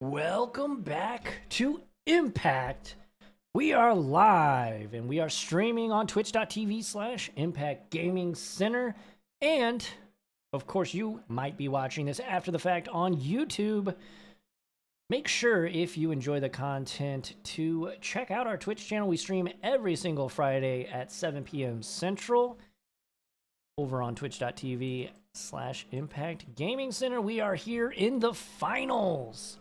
Welcome back to Impact. We are live and we are streaming on twitch.tv/Impact Gaming Center. And of course, you might be watching this after the fact on YouTube. Make sure if you enjoy the content to check out our Twitch channel. We stream every single Friday at 7 p.m. Central over on twitch.tv/Impact Gaming Center. We are here in the finals.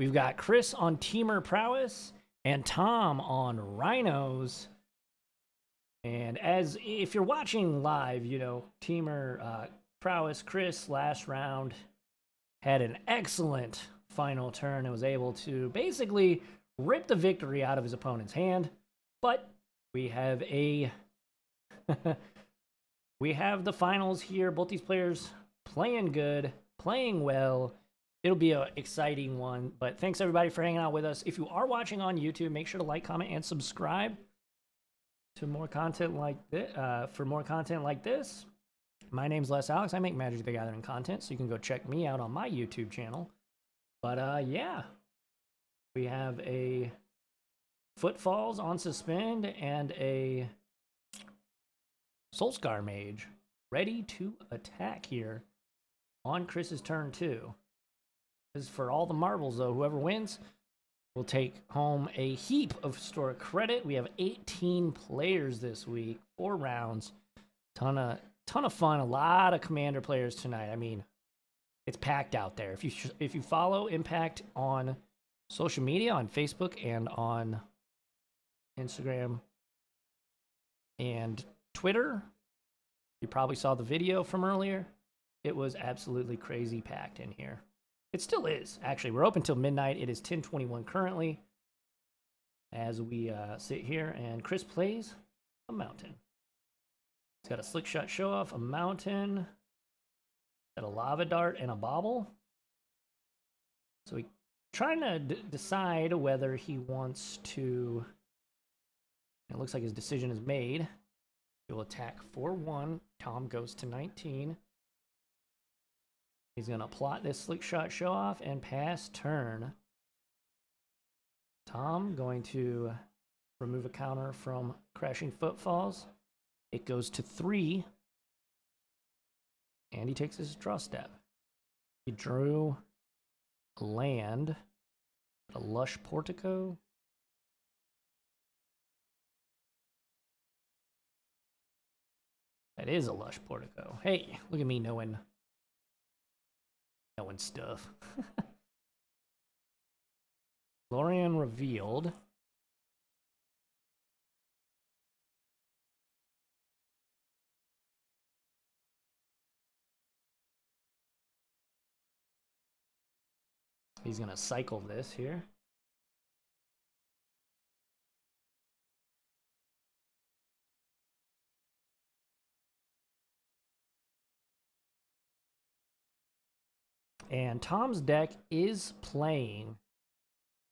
We've got Chris on Temur Prowess and Tom on Rhinos. And if you're watching live, Temur Prowess, Chris last round had an excellent final turn and was able to basically rip the victory out of his opponent's hand. But we have we have the finals here. Both these players playing good, playing well. It'll be an exciting one, but thanks everybody for hanging out with us. If you are watching on YouTube, make sure to like, comment, and subscribe to more content like this. For more content like this, my name's Les Alex. I make Magic the Gathering content, so you can go check me out on my YouTube channel. But yeah, we have a Footfalls on suspend and a Soulscar Mage ready to attack here on Chris's turn 2. For all the marbles, though, whoever wins will take home a heap of historic credit. We have 18 players this week, 4 rounds, ton of fun. A lot of Commander players tonight. I mean, it's packed out there. If you follow Impact on social media, on Facebook and on Instagram and Twitter, you probably saw the video from earlier. It was absolutely crazy packed in here. It still is, actually. We're open till midnight. It is 10:21 currently as we sit here, and Chris plays a mountain. He's got a slick shot show off, a mountain, got a lava dart, and a bauble. So he's trying to decide whether he wants to. It looks like his decision is made. He will attack 4-1. Tom goes to 19. He's going to plot this slick shot show off and pass turn. Tom going to remove a counter from Crashing Footfalls. It goes to 3. And he takes his draw step. He drew a land, a lush portico. That is a lush portico. Hey, look at me knowing stuff. Lorien revealed. He's going to cycle this here. And Tom's deck is playing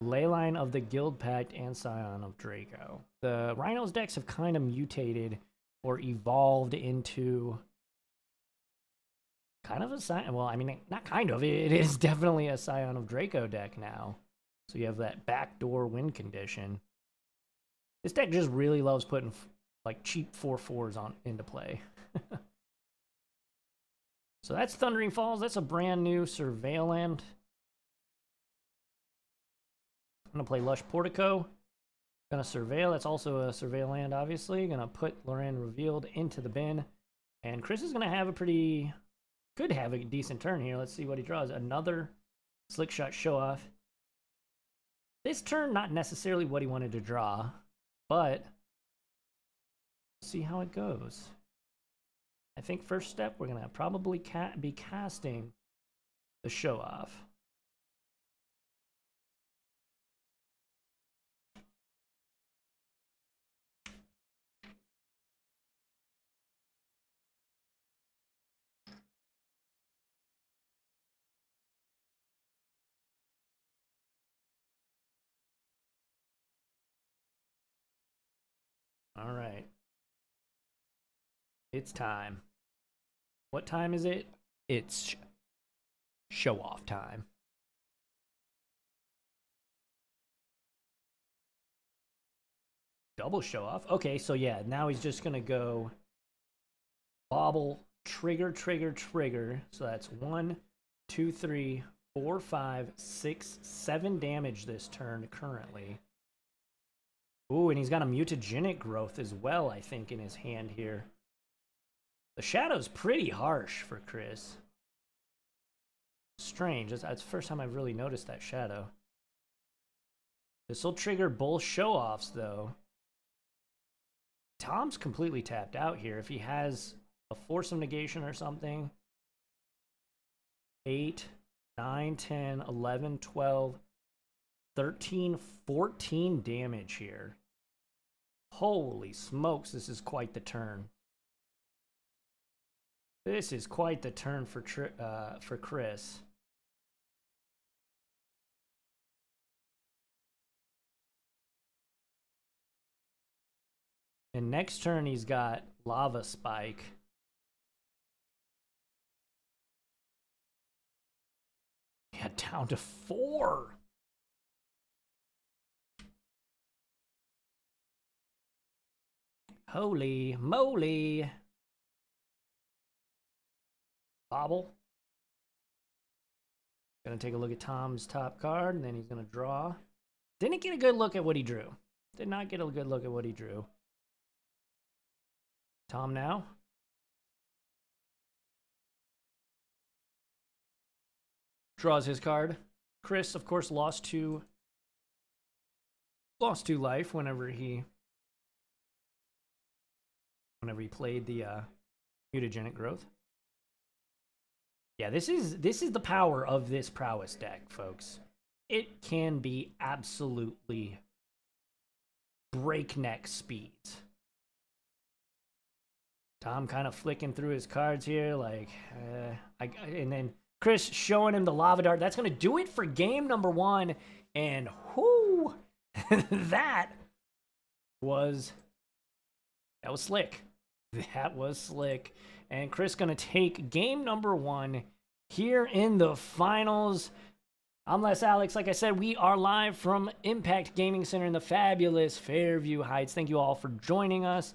Leyline of the Guild Pact and Scion of Draco. The Rhinos decks have kind of mutated or evolved into kind of a Scion. Well, I mean, not kind of. It is definitely a Scion of Draco deck now. So you have that backdoor win condition. This deck just really loves putting like cheap 4/4s into play. So that's Thundering Falls. That's a brand new Surveil land. I'm going to play Lush Portico. Going to Surveil. That's also a Surveil land, obviously. Going to put Lorien Revealed into the bin. And Chris is going to have could have a decent turn here. Let's see what he draws. Another Slick Shot Show Off. This turn, not necessarily what he wanted to draw, but see how it goes. I think first step, we're going to probably be casting the show off. All right. It's time. What time is it? It's show off time. Double show off. Okay, so yeah, now he's just gonna go bobble, trigger, trigger, trigger. So that's 1, 2, 3, 4, 5, 6, 7 damage this turn currently. Ooh, and he's got a mutagenic growth as well, I think, in his hand here. The shadow's pretty harsh for Chris. Strange. That's the first time I've really noticed that shadow. This will trigger both show-offs, though. Tom's completely tapped out here. If he has a Force of Negation or something. 8, 9, 10, 11, 12, 13, 14 damage here. Holy smokes, this is quite the turn. This is quite the turn for Chris. And next turn he's got Lava Spike. Yeah, down to 4. Holy moly. Bobble. Gonna take a look at Tom's top card, and then he's gonna draw. Didn't get a good look at what he drew. Did not get a good look at what he drew. Tom now. Draws his card. Chris, of course, lost 2 life whenever he played the mutagenic growth. Yeah, this is the power of this prowess deck, folks. It can be absolutely breakneck speeds. Tom kind of flicking through his cards here, like, and then Chris showing him the lava dart. That's going to do it for game number 1. And whoo, that was slick. That was slick. And Chris going to take game number 1 here in the finals. I'm Les Alex. Like I said, we are live from Impact Gaming Center in the fabulous Fairview Heights. Thank you all for joining us.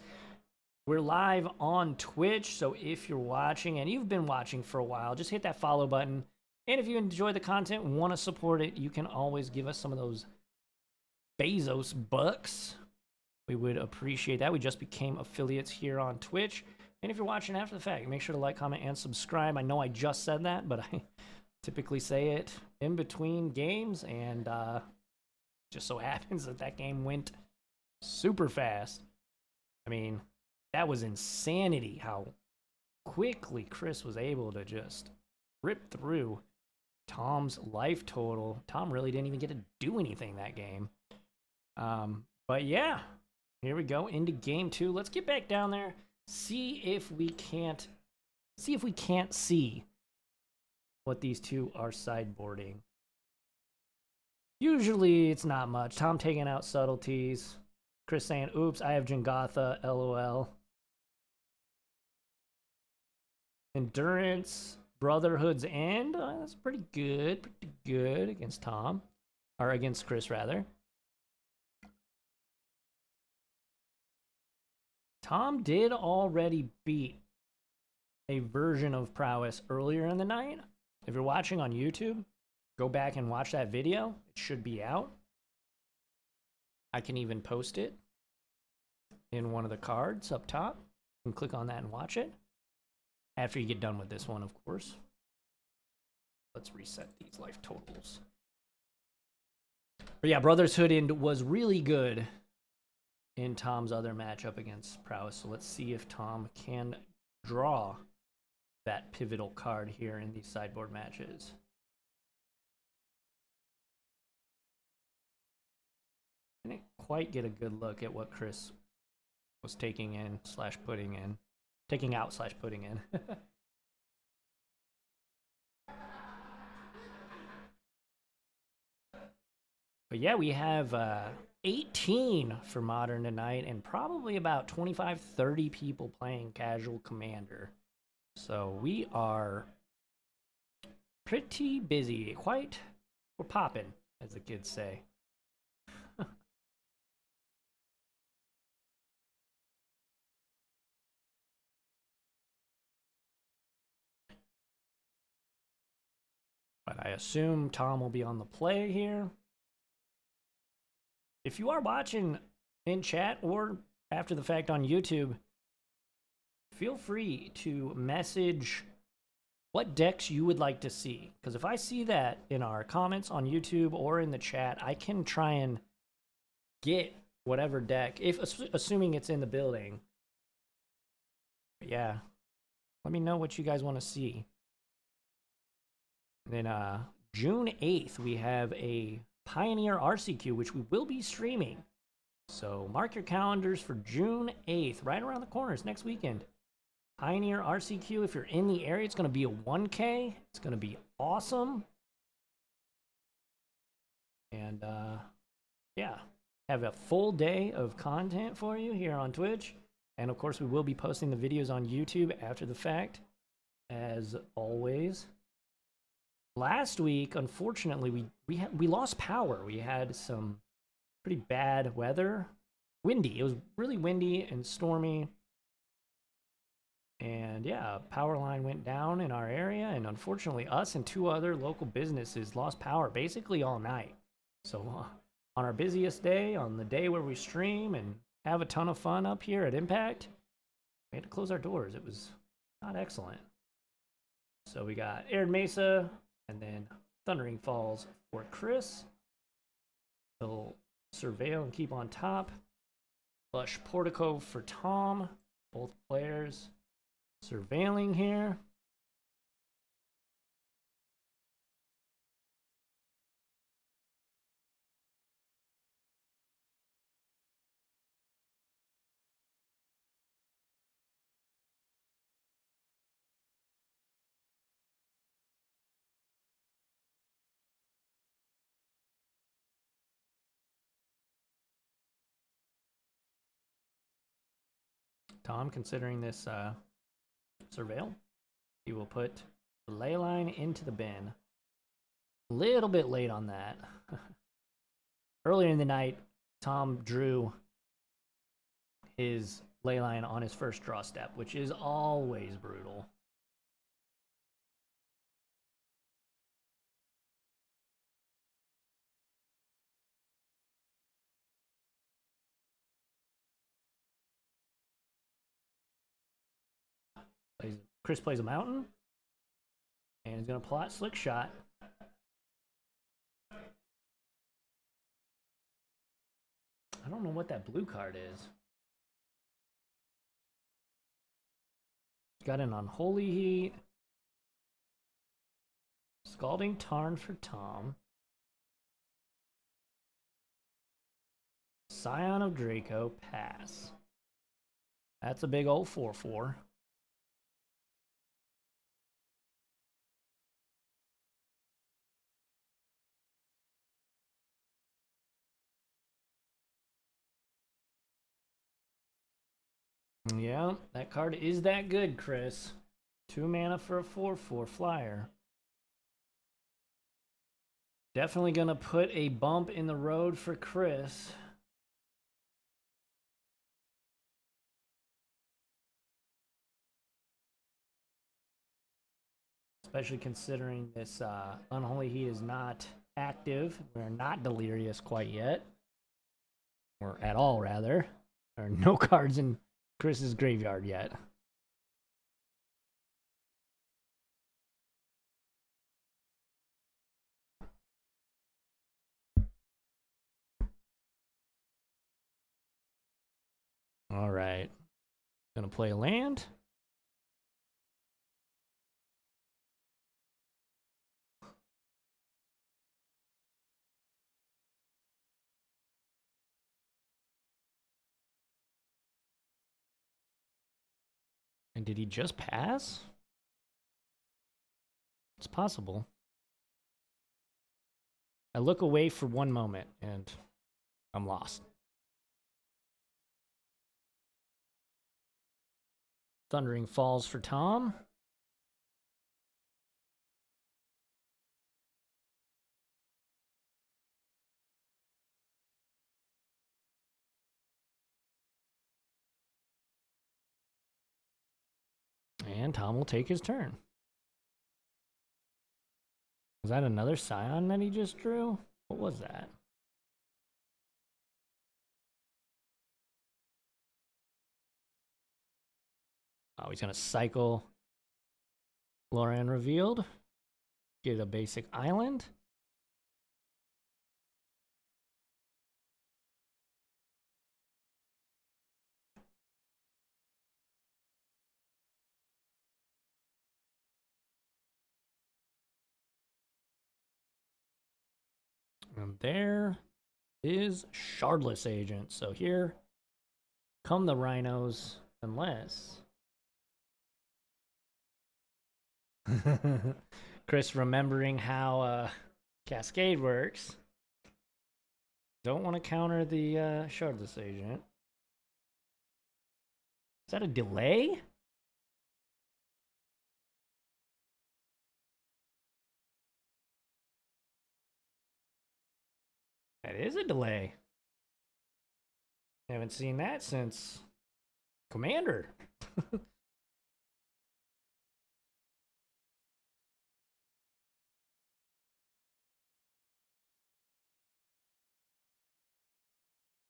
We're live on Twitch, so if you're watching, and you've been watching for a while, just hit that follow button. And if you enjoy the content and want to support it, you can always give us some of those Bezos bucks. We would appreciate that. We just became affiliates here on Twitch. And if you're watching after the fact, make sure to like, comment, and subscribe. I know I just said that, but I typically say it in between games, and just so happens that game went super fast. I mean, that was insanity how quickly Chris was able to just rip through Tom's life total. Tom really didn't even get to do anything that game. But yeah, here we go into game 2. Let's get back down there, see if we can't see what these two are sideboarding. Usually it's not much. Tom taking out subtleties. Chris saying, oops, I have Jengatha, LOL. Endurance, Brotherhood's End. That's pretty good against Tom. Or against Chris, rather. Tom did already beat a version of Prowess earlier in the night. If you're watching on YouTube, go back and watch that video. It should be out. I can even post it in one of the cards up top. You can click on that and watch it. After you get done with this one, of course. Let's reset these life totals. But yeah, Brotherhood End was really good in Tom's other matchup against Prowess. So let's see if Tom can draw that pivotal card here in these sideboard matches. I didn't quite get a good look at what Chris was taking in slash putting in. Taking out slash putting in. But yeah, we have 18 for Modern tonight, and probably about 25, 30 people playing Casual Commander. So we are pretty busy. We're popping, as the kids say. But I assume Tom will be on the play here. If you are watching in chat or after the fact on YouTube, feel free to message what decks you would like to see. Because if I see that in our comments on YouTube or in the chat, I can try and get whatever deck, if assuming it's in the building. But yeah, let me know what you guys want to see. And then June 8th, we have a Pioneer RCQ, which we will be streaming. So mark your calendars for June 8th, right around the corner. It's next weekend. Pioneer RCQ, if you're in the area, it's going to be a 1K. It's going to be awesome. And yeah, have a full day of content for you here on Twitch. And of course, we will be posting the videos on YouTube after the fact, as always. Last week, unfortunately, we lost power. We had some pretty bad weather. Windy. It was really windy and stormy. And yeah, power line went down in our area, and unfortunately us and 2 other local businesses lost power basically all night. So on our busiest day, on the day where we stream and have a ton of fun up here at Impact, we had to close our doors. It was not excellent. So we got Arid Mesa and then Thundering Falls for Chris. He'll surveil and keep on top. Lush Portico for Tom. Both players surveilling here. Tom, considering this surveil, he will put the ley line into the bin. A little bit late on that. Earlier in the night, Tom drew his ley line on his first draw step, which is always brutal. Chris plays a mountain, and he's going to plot Slick Shot. I don't know what that blue card is. Got an Unholy Heat. Scalding Tarn for Tom. Scion of Draco, pass. That's a big old 4-4. Yeah, that card is that good, Chris. 2 mana for a 4-4 flyer. Definitely gonna put a bump in the road for Chris. Especially considering this Unholy Heat is not active. We're not delirious quite yet. Or at all, rather. There are no cards in Chris's graveyard yet. All right. Gonna play a land. And did he just pass? It's possible. I look away for one moment and I'm lost. Thundering Falls for Tom. And Tom will take his turn. Was that another Scion that he just drew? What was that? Oh, he's gonna cycle Loran revealed. Get a basic island. And there is Shardless Agent. So here come the Rhinos, unless Chris remembering how Cascade works. Don't want to counter the Shardless Agent. Is that a delay? That is a delay. Haven't seen that since Commander.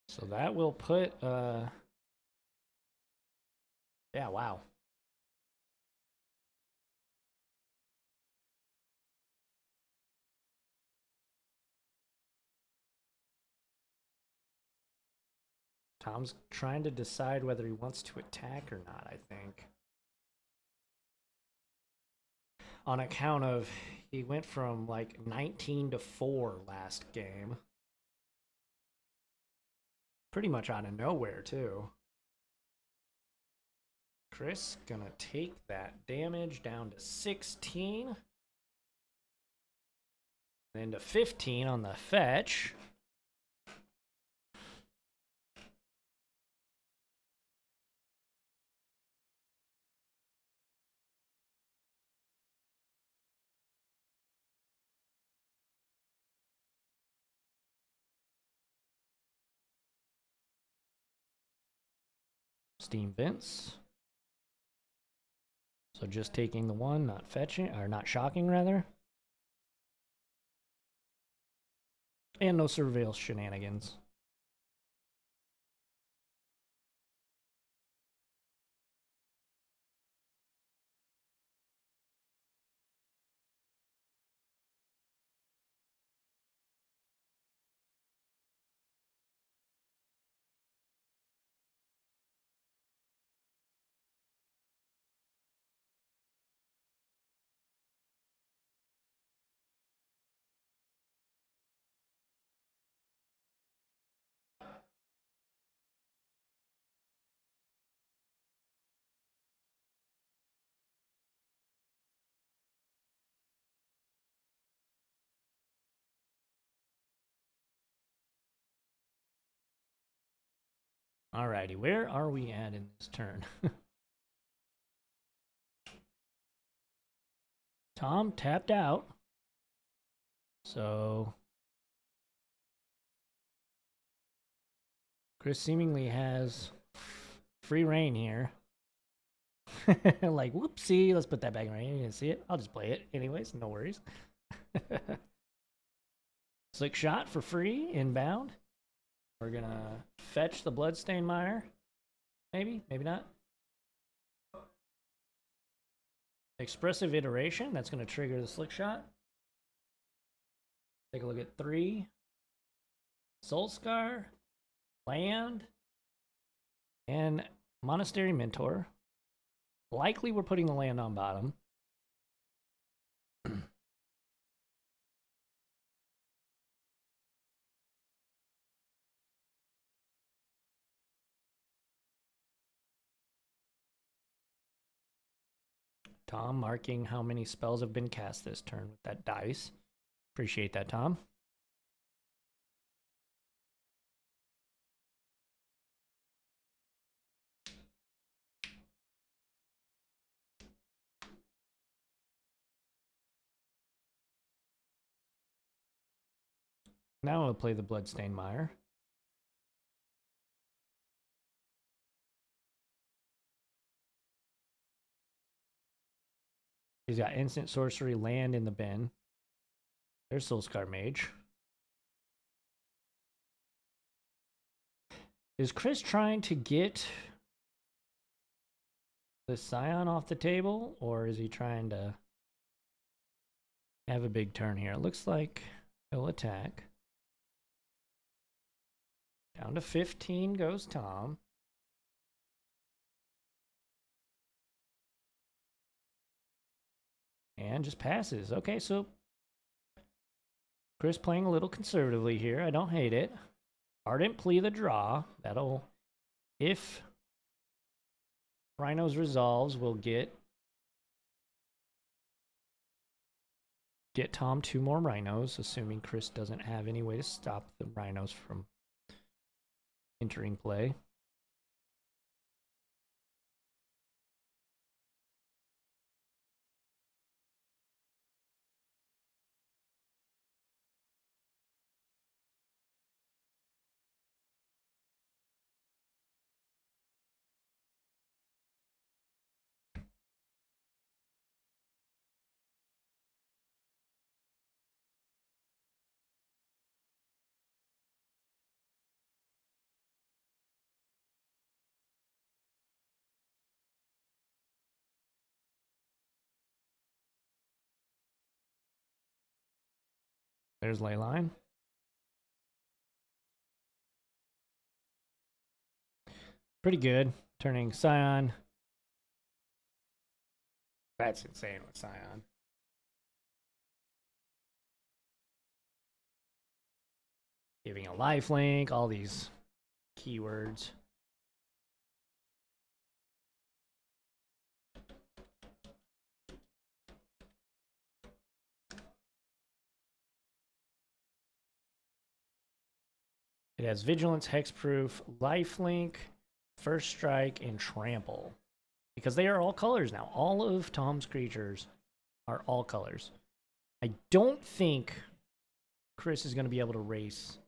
So that will put yeah, wow. Tom's trying to decide whether he wants to attack or not, I think. On account of he went from like 19-4 last game. Pretty much out of nowhere, too. Chris gonna take that damage down to 16. Then to 15 on the fetch. Steam Vince. So just taking the one, not fetching, or not shocking, rather. And no surveil shenanigans. Alrighty, where are we at in this turn? Tom tapped out. So Chris seemingly has free reign here. Like, whoopsie, let's put that back in right. You didn't see it. I'll just play it anyways, no worries. Slick shot for free, inbound. We're gonna fetch the Bloodstained Mire. Maybe, maybe not. Expressive Iteration, that's gonna trigger the Slick shot. Take a look at 3. Soul Scar, land, and Monastery Mentor. Likely we're putting the land on bottom. Tom marking how many spells have been cast this turn with that dice. Appreciate that, Tom. Now I'll play the Bloodstained Mire. He's got instant sorcery land in the bin. There's Soulscar Mage. Is Chris trying to get the Scion off the table, or is he trying to have a big turn here? It looks like he'll attack. Down to 15 goes Tom. And just passes. Okay, so Chris playing a little conservatively here. I don't hate it. Ardent Plea the draw. That'll, if Rhinos resolves, we'll get Tom 2 more Rhinos, assuming Chris doesn't have any way to stop the Rhinos from entering play. There's Leyline. Pretty good. Turning Scion. That's insane with Scion. Giving a lifelink, all these keywords. It has Vigilance, Hexproof, Lifelink, First Strike, and Trample. Because they are all colors now. All of Tom's creatures are all colors. I don't think Chris is going to be able to race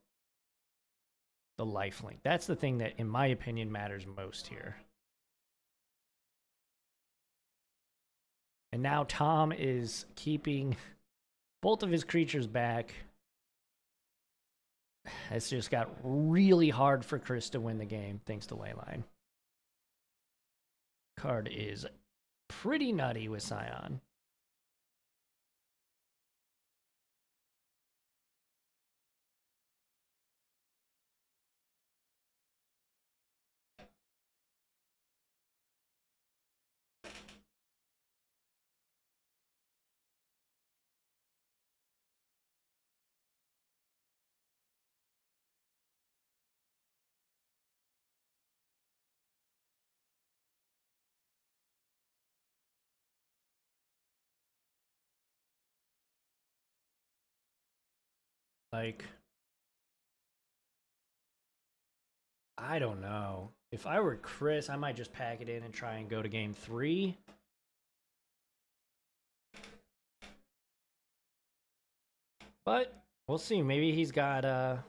the lifelink. That's the thing that, in my opinion, matters most here. And now Tom is keeping both of his creatures back. It's just got really hard for Chris to win the game, thanks to Leyline. Card is pretty nutty with Scion. Like, I don't know. If I were Chris, I might just pack it in and try and go to game 3. But we'll see. Maybe he's got an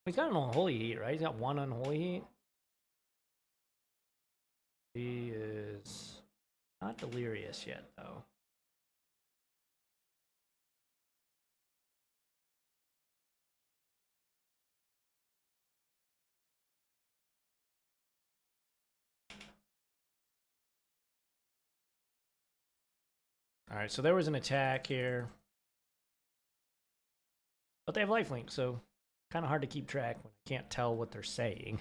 unholy heat, right? He's got 1 unholy heat. He is not delirious yet, though. All right, so there was an attack here. But they have lifelink, so kind of hard to keep track when I can't tell what they're saying.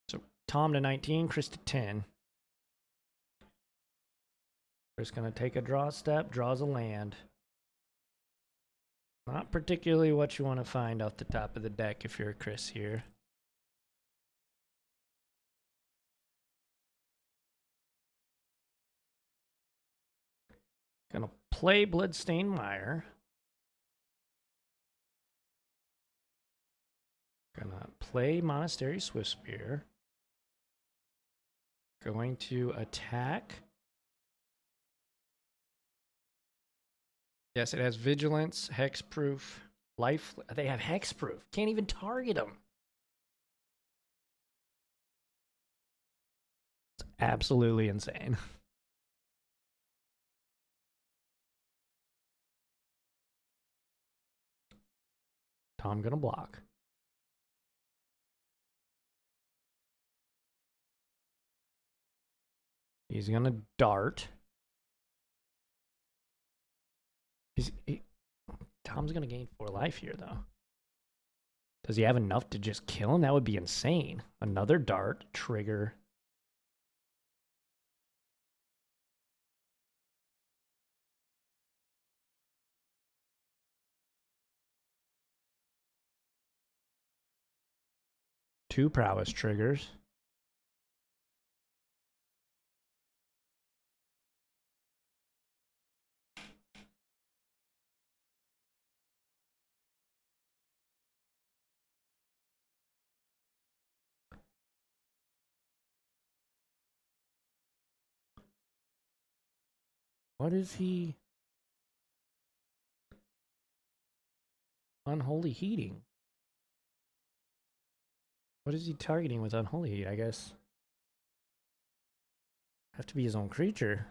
So Tom to 19, Chris to 10. Chris going to take a draw step, draws a land. Not particularly what you want to find off the top of the deck if you're Chris here. Gonna play Bloodstained Mire. Gonna play Monastery Swiftspear. Going to attack. Yes, it has Vigilance, Hexproof, Life. They have Hexproof. Can't even target them. It's absolutely insane. Tom gonna block. He's gonna dart. Tom's gonna gain 4 life here, though. Does he have enough to just kill him? That would be insane. Another dart, trigger. Two prowess triggers. What is he? Unholy heating. What is he targeting with unholy heat? I guess have to be his own creature.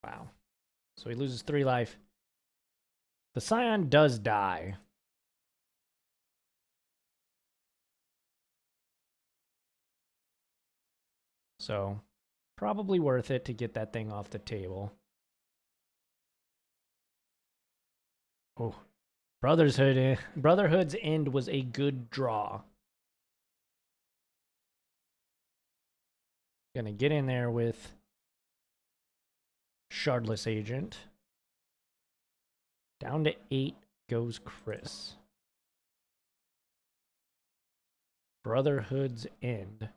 Wow. So he loses 3 life. The Scion does die. So probably worth it to get that thing off the table. Oh, Brotherhood's End was a good draw. Gonna get in there with Shardless Agent. Down to 8 goes Chris. Brotherhood's End.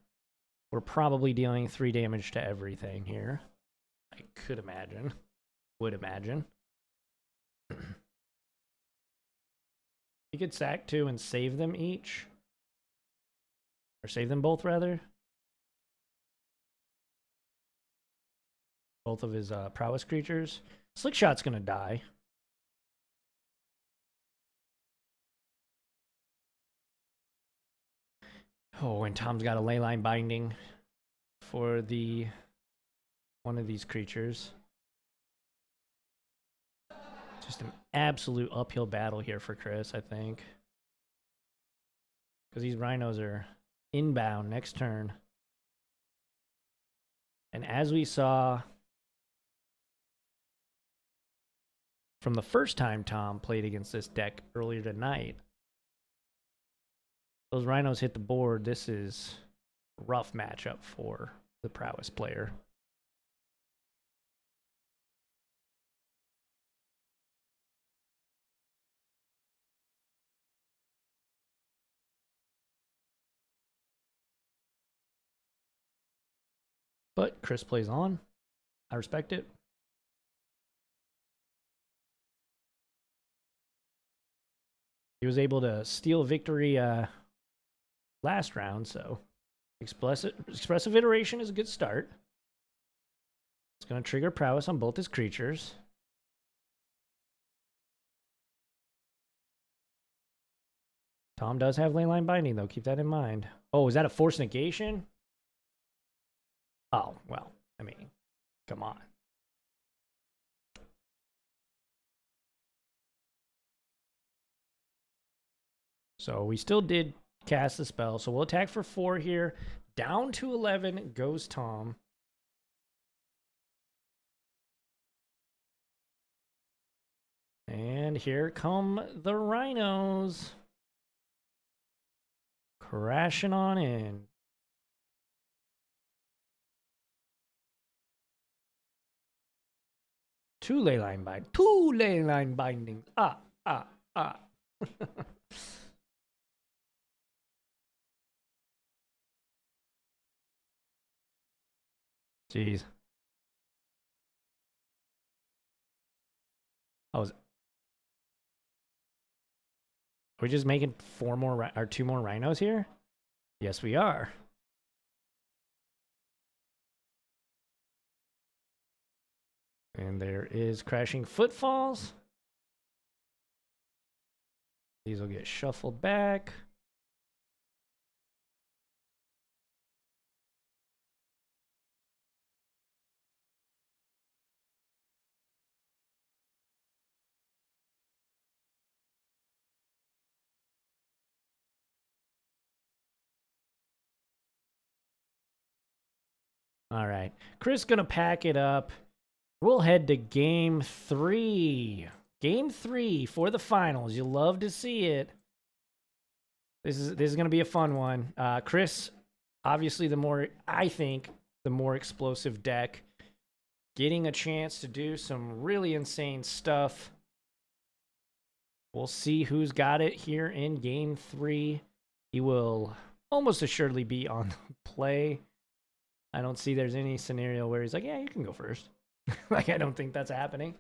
We're probably dealing 3 damage to everything here. I could imagine. Would imagine. He could sack 2 and save them each. Or save them both, rather. Both of his prowess creatures. Slickshot's gonna die. Oh, and Tom's got a leyline binding for the one of these creatures. Just an absolute uphill battle here for Chris, I think. Because these Rhinos are inbound next turn. And as we saw from the first time Tom played against this deck earlier tonight, those Rhinos hit the board. This is a rough matchup for the prowess player. But Chris plays on. I respect it. He was able to steal victory last round, so expressive iteration is a good start. It's going to trigger prowess on both his creatures. Tom does have leyline binding, though. Keep that in mind. Oh, is that a force negation? Oh, well, I mean, come on. So we still did cast the spell, so we'll attack for 4 here. Down to 11 goes Tom. And here come the Rhinos. Crashing on in. Two leyline bindings. Ah. Jeez. Are we just making 4 more or 2 more Rhinos here? Yes, we are. And there is Crashing Footfalls. These will get shuffled back. All right. Chris going to pack it up. We'll head to game 3. Game 3 for the finals. You'll love to see it. This is going to be a fun one. Chris, obviously the more explosive deck, getting a chance to do some really insane stuff. We'll see who's got it here in game 3. He will almost assuredly be on the play. I don't see there's any scenario where he's like, yeah, you can go first. Like, I don't think that's happening.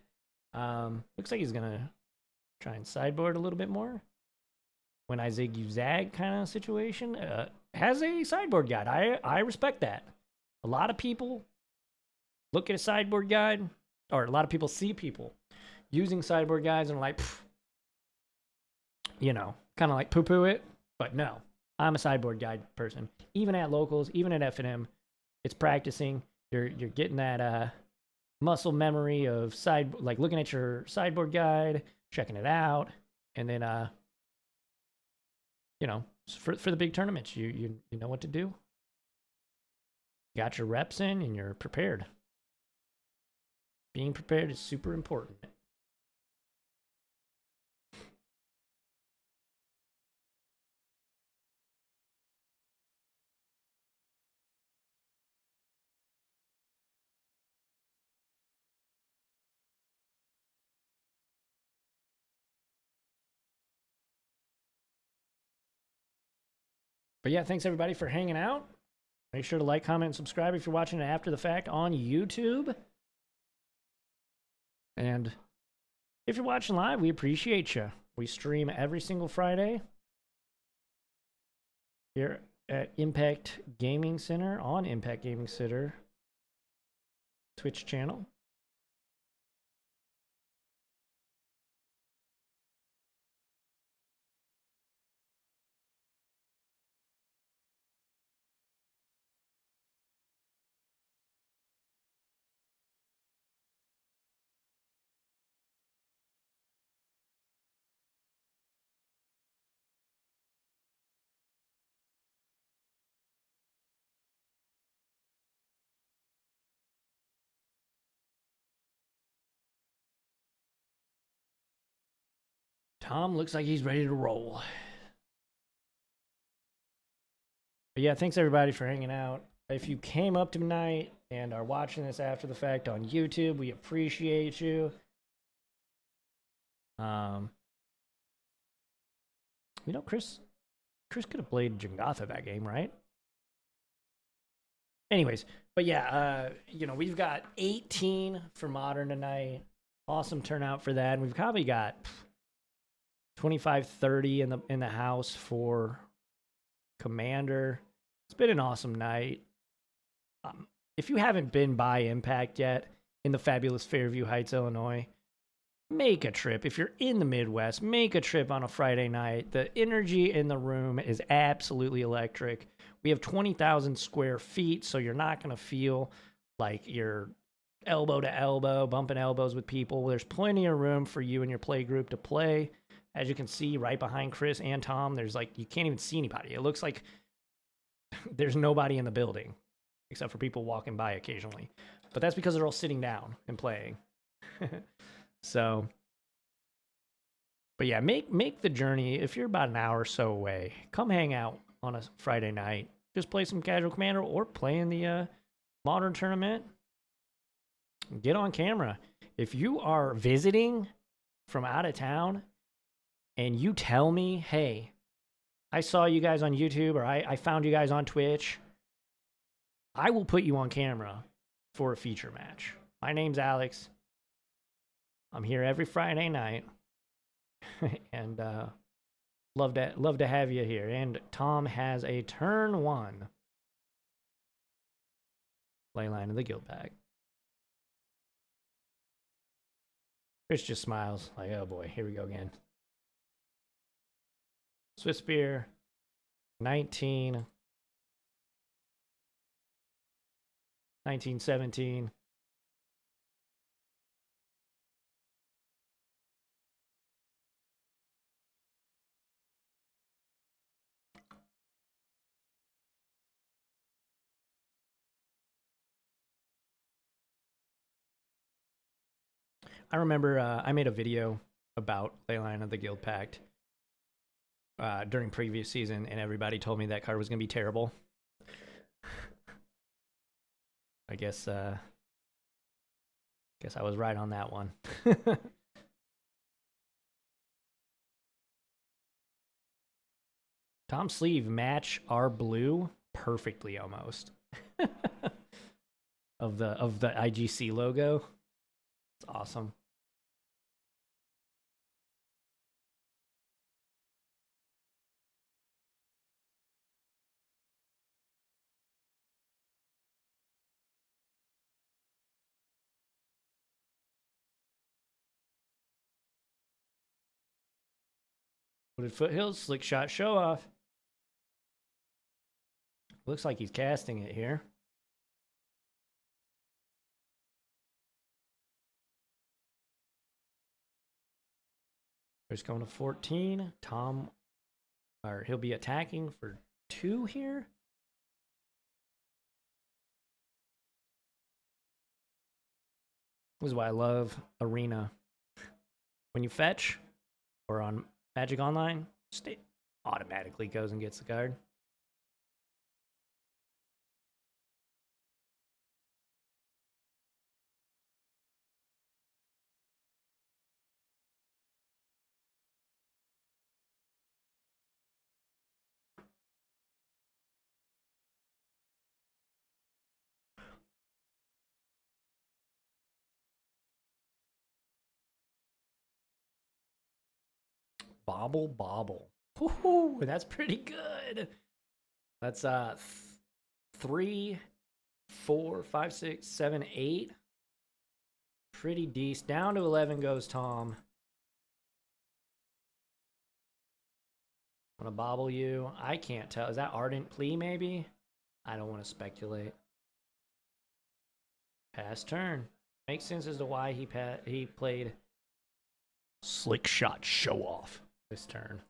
Looks like he's going to try and sideboard a little bit more. When I zig, you zag kind of situation. Has a sideboard guide. I respect that. A lot of people look at a sideboard guide, or a lot of people see people using sideboard guides and are like, you know, kind of like poo-poo it. But no, I'm a sideboard guide person. Even at locals, even at FNM, it's practicing. You're getting that muscle memory of like looking at your sideboard guide, checking it out, and then you know, for the big tournaments, you know what to do. You got your reps in and you're prepared. Being prepared is super important. But yeah, thanks everybody for hanging out. Make sure to like, comment, and subscribe if you're watching it after the fact on YouTube. And if you're watching live, we appreciate you. We stream every single Friday here at Impact Gaming Center on Impact Gaming Center Twitch channel. Tom looks like he's ready to roll. But yeah, thanks everybody for hanging out. If you came up tonight and are watching this after the fact on YouTube, we appreciate you. You know, Chris could have played Jangatha that game, right? Anyways, but yeah, you know, we've got 18 for Modern tonight. Awesome turnout for that. And we've probably got 25, 30 in the house for Commander. It's been an awesome night. If you haven't been by Impact yet in the fabulous Fairview Heights, Illinois, make a trip. If you're in the Midwest, make a trip on a Friday night. The energy in the room is absolutely electric. We have 20,000 square feet, so you're not going to feel like you're elbow to elbow, bumping elbows with people. There's plenty of room for you and your play group to play. As you can see right behind Chris and Tom, there's like, you can't even see anybody. It looks like there's nobody in the building except for people walking by occasionally. But that's because they're all sitting down and playing. So, but yeah, make the journey. If you're about an hour or so away, come hang out on a Friday night. Just play some casual Commander or play in the Modern tournament. Get on camera. If you are visiting from out of town and you tell me, hey, I saw you guys on YouTube or I found you guys on Twitch, I will put you on camera for a feature match. My name's Alex. I'm here every Friday night. And love to have you here. And Tom has a turn 1 Leyline of the Guild Pack. Chris just smiles like, oh boy, here we go again. Swiss Spear, 1917. I remember I made a video about Leyline of the Guild Pact during previous season, and everybody told me that card was going to be terrible. I guess I was right on that one. Tom's sleeve match our blue perfectly almost. of the IGC logo. It's awesome. Wooded Foothills, slick shot show off. Looks like he's casting it here. He's going to 14. Tom, or he'll be attacking for 2 here. This is why I love Arena. When you fetch, or on Magic Online, State automatically goes and gets the card. Bobble Bobble. Woohoo, that's pretty good. That's 3, 4, 5, 6, 7, 8. Pretty decent. Down to 11 goes Tom. I'm gonna bobble you. I can't tell. Is that Ardent Plea maybe? I don't want to speculate. Pass turn. Makes sense as to why he played Slick Shot Show Off this turn.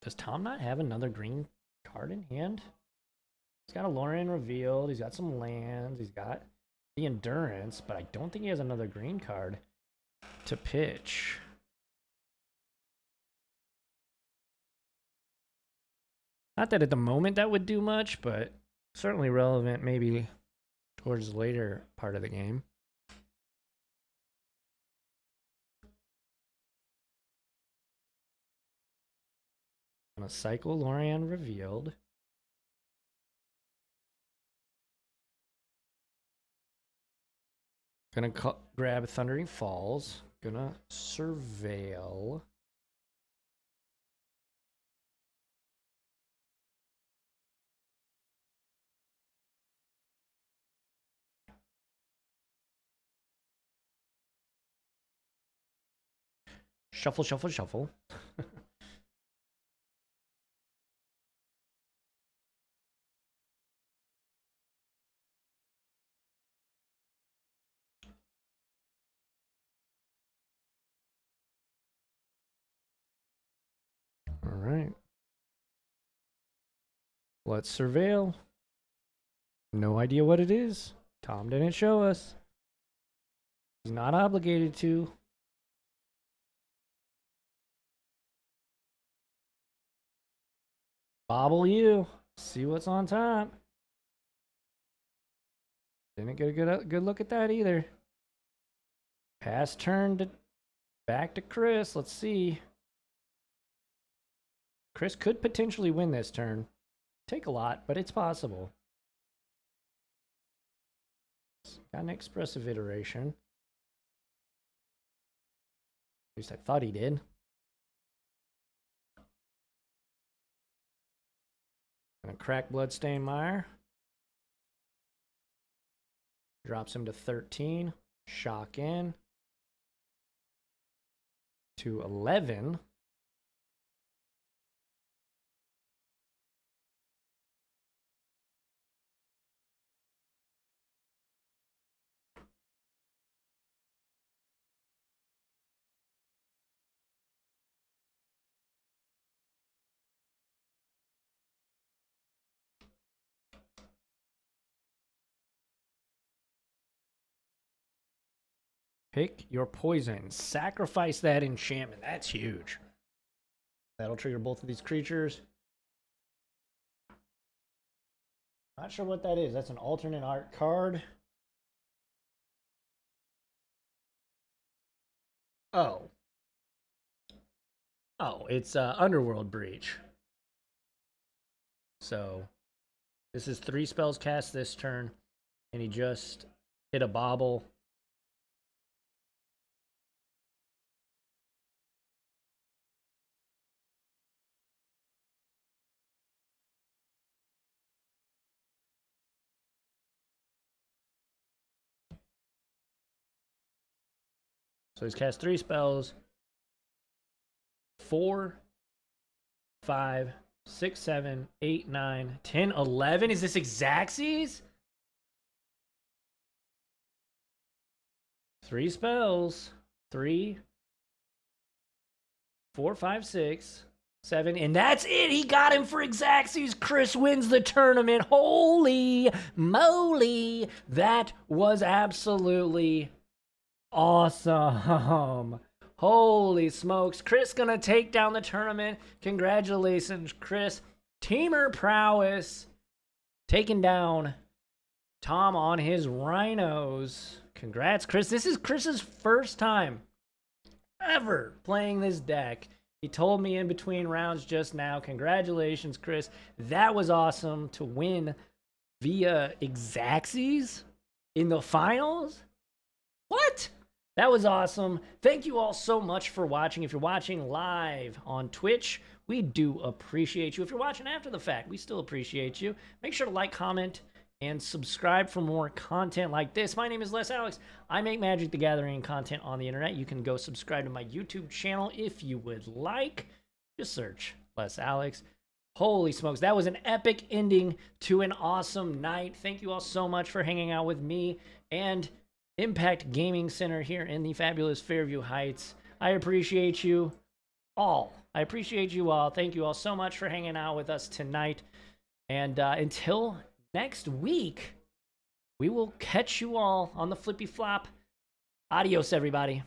Does Tom not have another green card in hand? He's got a Lorien revealed. He's got some lands. He's got the endurance, but I don't think he has another green card to pitch. Not that at the moment that would do much, but certainly relevant maybe towards the later part of the game. On a cycle, Lorien revealed. Gonna grab Thundering Falls. Gonna surveil. Shuffle, shuffle, shuffle. All right. Let's surveil. No idea what it is. Tom didn't show us. He's not obligated to. Bobble you. See what's on top. Didn't get a good look at that either. Pass turn to back to Chris. Let's see. Chris could potentially win this turn. Take a lot, but it's possible. Got an expressive iteration. At least I thought he did. Gonna crack Bloodstain Mire. Drops him to 13. Shock in. To 11. Pick your poison. Sacrifice that enchantment. That's huge. That'll trigger both of these creatures. Not sure what that is. That's an alternate art card. Oh. Oh, it's Underworld Breach. So, this is 3 spells cast this turn, and he just hit a bobble. So he's cast 3 spells. 4, 5, 6, 7, 8, 9, 10, 11. Is this Xaxes? 3 spells. 3, 4, 5, 6, 7. And that's it. He got him for Xaxes. Chris wins the tournament. Holy moly. That was absolutely awesome. Holy smokes. Chris gonna take down the tournament. Congratulations, Chris. Temur Prowess taking down Tom on his Rhinos. Congrats, Chris. This is Chris's first time ever playing this deck. He told me in between rounds just now. Congratulations, Chris. That was awesome to win via Xaxes in the finals. What? That was awesome. Thank you all so much for watching. If you're watching live on Twitch, we do appreciate you. If you're watching after the fact, we still appreciate you. Make sure to like, comment, and subscribe for more content like this. My name is Les Alex. I make Magic the Gathering content on the internet. You can go subscribe to my YouTube channel if you would like. Just search Les Alex. Holy smokes, that was an epic ending to an awesome night. Thank you all so much for hanging out with me and Impact Gaming Center here in the fabulous Fairview Heights. I appreciate you all. I appreciate you all. Thank you all so much for hanging out with us tonight. And until next week, we will catch you all on the flippy flop. Adios, everybody.